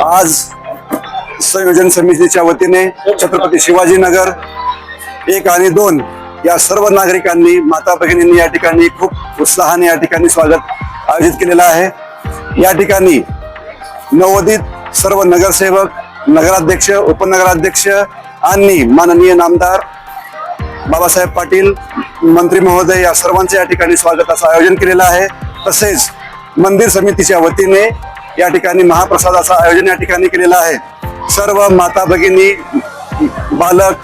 आज संयोजन समितीच्या वतीने छत्रपती शिवाजीनगर 1 आणि 2 या सर्व नागरिकांनी, माता भगिनींनी या ठिकाणी खूप उत्साहाने या ठिकाणी स्वागत आयोजित केलेलं आहे। या ठिकाणी नवोदित सर्व नगरसेवक, नगराध्यक्ष, उपनगराध्यक्ष आणि माननीय नामदार बाबासाहेब पाटील, मंत्री महोदय या सर्वांचे या ठिकाणी स्वागताचं आयोजन केलेलं आहे। तसेच मंदिर समितीच्या वतीने या ठिकाणी महाप्रसादाचं आयोजन या ठिकाणी केलेलं आहे। सर्व माता भगिनी, बालक,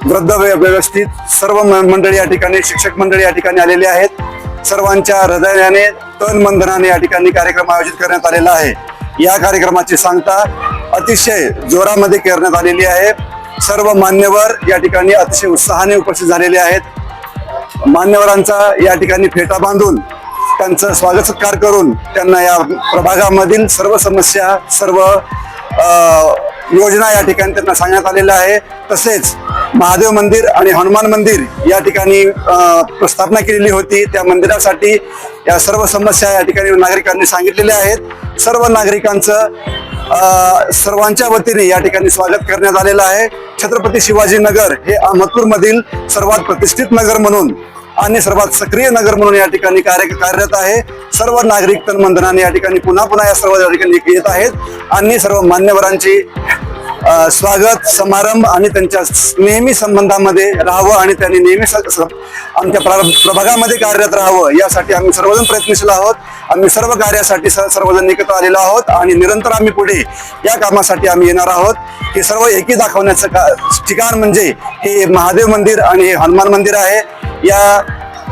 वृद्ध व्यवस्थित सर्व मंडळी या ठिकाणी, शिक्षक मंडळी या ठिकाणी आलेले आहेत। सर्वांच्या हृदयाने, तन मन धनाने या ठिकाणी कार्यक्रम आयोजित करण्यात आलेला आहे। या कार्यक्रमाची सांगता अतिशय जोरामध्ये करण्यात आलेली आहे। सर्व मान्यवर या ठिकाणी अतिशय उत्साहाने उपस्थित झालेले आहेत। मान्यवरांचा या ठिकाणी फेटा बांधून त्यांचं स्वागत सत्कार करून त्यांना या प्रभागामधील सर्व समस्या, सर्व योजना या ठिकाणी त्यांना सांगण्यात आलेल्या आहे। तसेच महादेव मंदिर आणि हनुमान मंदिर या ठिकाणी प्रस्थापना केलेली होती, त्या मंदिरासाठी या सर्व समस्या या ठिकाणी नागरिकांनी सांगितलेल्या आहेत। सर्व नागरिकांचं सर्वांच्या वतीने या ठिकाणी स्वागत करण्यात आलेलं आहे। छत्रपती शिवाजीनगर हे अहमदपूर मधील सर्वात प्रतिष्ठित नगर म्हणून आणि सर्वात सक्रिय नगर म्हणून या ठिकाणी कार्यरत आहे। सर्व नागरिक तन मन धनाने या ठिकाणी पुन्हा या सर्व या ठिकाणी येत आहेत आणि सर्व मान्यवरांची स्वागत समारंभ आणि त्यांच्या नेहमी संबंधामध्ये राहावं आणि त्यांनी नेहमी आमच्या प्रभागामध्ये कार्यरत राहावं यासाठी आम्ही सर्वजण प्रयत्नशील आहोत। आम्ही सर्व कार्यासाठी सर्वजण एकत्र आलेलो आहोत आणि निरंतर आम्ही पुढे या कामासाठी आम्ही येणार आहोत। हे सर्व एकी दाखवण्याचं ठिकाण म्हणजे हे महादेव मंदिर आणि हे हनुमान मंदिर आहे। या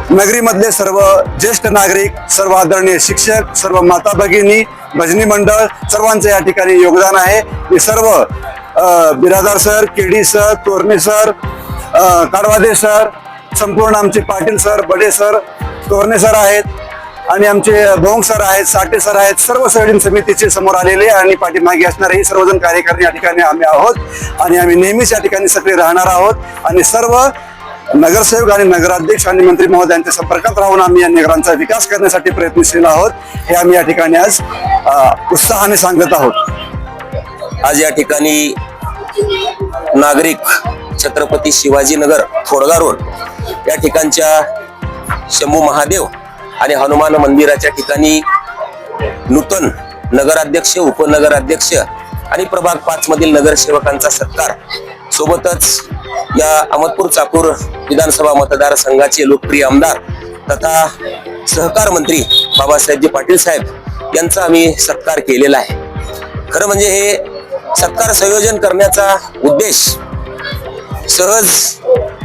नगरीमधले सर्व ज्येष्ठ नागरिक, सर्व आदरणीय शिक्षक, सर्व माता भगिनी, भजनी मंडळ सर्वांचं या ठिकाणी योगदान आहे। हे सर्व Biradar sir, KD sir, Torane sir, Kadwade sir, संपूर्ण आमचे Patil sir, Bade sir, Torane sir आहेत आणि आमचे भोंग सर आहेत, साठे सर आहेत। सर्व संयोजन समितीचे समोर आलेले आणि पाठीमागे असणारे सर्वजण कार्यकर्ते या ठिकाणी आम्ही आहोत आणि आम्ही नेहमीच या ठिकाणी सक्रिय राहणार आहोत आणि सर्व नगरसेवक आणि नगराध्यक्ष आणि मंत्री महोदयांच्या संपर्कात राहून आम्ही या नगरांचा विकास करण्यासाठी प्रयत्नशील आहोत। हे आम्ही या ठिकाणी आज उत्साहाने सांगत आहोत। आज या ठिकाणी नागरिक छत्रपती शिवाजीनगर थोडगा रोड या ठिकाणच्या शंभू महादेव आणि हनुमान मंदिराच्या ठिकाणी नूतन नगराध्यक्ष, उपनगराध्यक्ष आणि प्रभाग 5 मधील नगरसेवकांचा सत्कार, सोबतच या अहमदपूर चाकूर विधानसभा मतदारसंघाचे लोकप्रिय आमदार तथा सहकार मंत्री बाबासाहेबजी पाटील साहेब यांचा आम्ही सत्कार केलेला आहे। खरं म्हणजे हे सत्कार संयोजन करण्याचा उद्देश सहज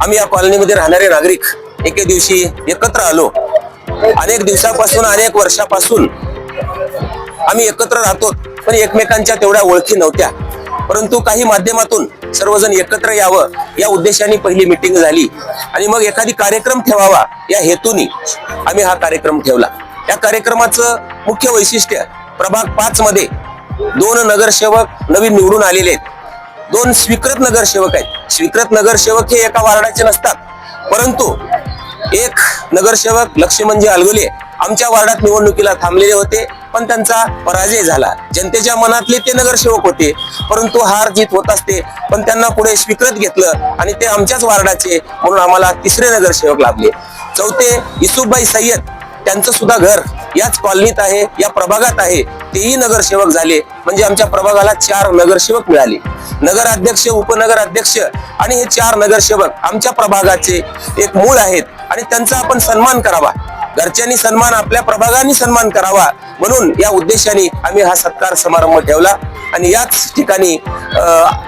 आम्ही या कॉलनीमध्ये राहणारे नागरिक एके दिवशी एकत्र आलो। अनेक दिवसापासून, अनेक वर्षापासून आम्ही एकत्र राहतो, पण एकमेकांच्या तेवढ्या ओळखी नव्हत्या। परंतु काही माध्यमातून सर्वजण एकत्र यावं या उद्देशाने पहिली मीटिंग झाली आणि मग एखादी कार्यक्रम ठेवावा या हेतूने आम्ही हा कार्यक्रम ठेवला। या कार्यक्रमाचं मुख्य वैशिष्ट्य, प्रभाग 5 मध्ये 2 नगरसेवक नवीन निवडून आलेले आहेत। 2 स्वीकृत नगरसेवक आहेत। स्वीकृत नगरसेवक हे एका वार्डाचे नसतात, परंतु एक नगरसेवक लक्ष्मणजी अलगोले आमच्या वार्डात निवडणुकीला थांबलेले होते, पण त्यांचा पराजय झाला। जनतेच्या मनातले ते नगरसेवक होते, परंतु हार जीत होत असते, पण त्यांना पुढे स्वीकृत घेतलं आणि ते आमच्याच वार्डाचे म्हणून आम्हाला 3रे नगरसेवक लाभले। 4थे युसुफभाई सय्यद, त्यांचं सुद्धा घर याच कॉलनीत आहे, या प्रभागात आहे, तेही नगरसेवक झाले। म्हणजे आमच्या प्रभागाला 4 नगरसेवक मिळाले। नगराध्यक्ष, उपनगराध्यक्ष आणि हे 4 नगरसेवक आमच्या प्रभागाचे एक मूळ आहेत आणि त्यांचा आपण सन्मान करावा, घरच्यांनी सन्मान, आपल्या प्रभागाने सन्मान करावा, म्हणून या उद्देशाने आम्ही हा सत्कार समारंभ ठेवला। आणि याच ठिकाणी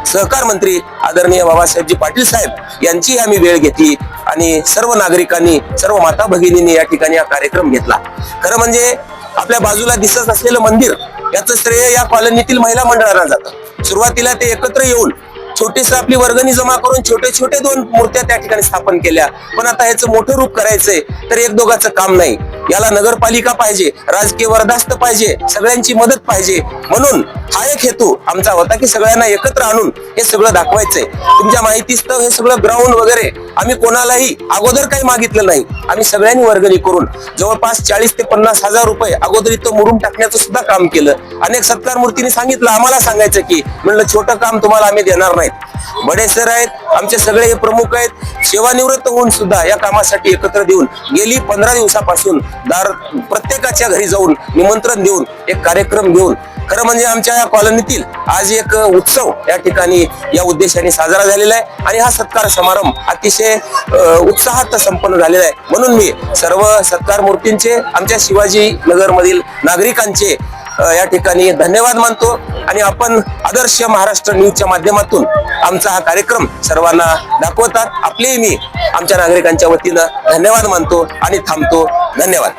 सहकार मंत्री आदरणीय बाबासाहेबजी पाटील साहेब यांची आम्ही वेळ घेतली आणि सर्व नागरिकांनी, सर्व माता भगिनींनी या ठिकाणी हा कार्यक्रम घेतला। खरं म्हणजे आपल्या बाजूला दिसत असलेलं मंदिर याचं श्रेय या कॉलनीतील महिला मंडळांना जातं। सुरुवातीला ते एकत्र येऊन छोटेस आपली वर्गणी जमा करून छोटे 2 मूर्त्या त्या ठिकाणी स्थापन केल्या, पण आता ह्याचं मोठं रूप करायचंय तर 1-2चं काम नाही। याला नगरपालिका पाहिजे, राजकीय वरदास्त पाहिजे, सगळ्यांची मदत पाहिजे. म्हणून हा एक हेतू आमचा होता की सगळ्यांना एकत्र आणून हे सगळं दाखवायचंय. तुमच्या माहितीस्तव हे सगळं ग्राउंड वगैरे आम्ही कोणालाही अगोदर काही मागितलं नाही. आम्ही सगळ्यांनी वर्गणी करून जवळपास 40 ते 50 हजार रुपये अगोदर इथं मुरुम टाकण्याचं सुद्धा काम केलं. अनेक सत्कार मूर्तीने सांगितलं आम्हाला सांगायचं की म्हणलं छोटं काम तुम्हाला आम्ही देणार नाहीत. बडे सर आहेत, आमचे सगळे हे प्रमुख आहेत, सेवानिवृत्त होऊन सुद्धा या कामासाठी एकत्र देऊन गेली 15 दिवसापासून प्रत्येकाच्या घरी जाऊन निमंत्रण देऊन एक कार्यक्रम घेऊन खरं म्हणजे आमच्या या कॉलनीतील आज एक उत्सव या ठिकाणी या उद्देशाने साजरा झालेला आहे आणि हा सत्कार समारंभ अतिशय उत्साहात संपन्न झालेला आहे. म्हणून मी सर्व सत्कार मूर्तींचे आमच्या शिवाजी नगर मधील नागरिकांचे या ठिकाणी धन्यवाद मानतो आणि आपण आदर्श महाराष्ट्र न्यूजच्या माध्यमातून आमचा हा कार्यक्रम सर्वांना दाखवतात. आपलेही मी आमच्या नागरिकांच्या वतीनं धन्यवाद मानतो आणि थांबतो. धन्यवाद.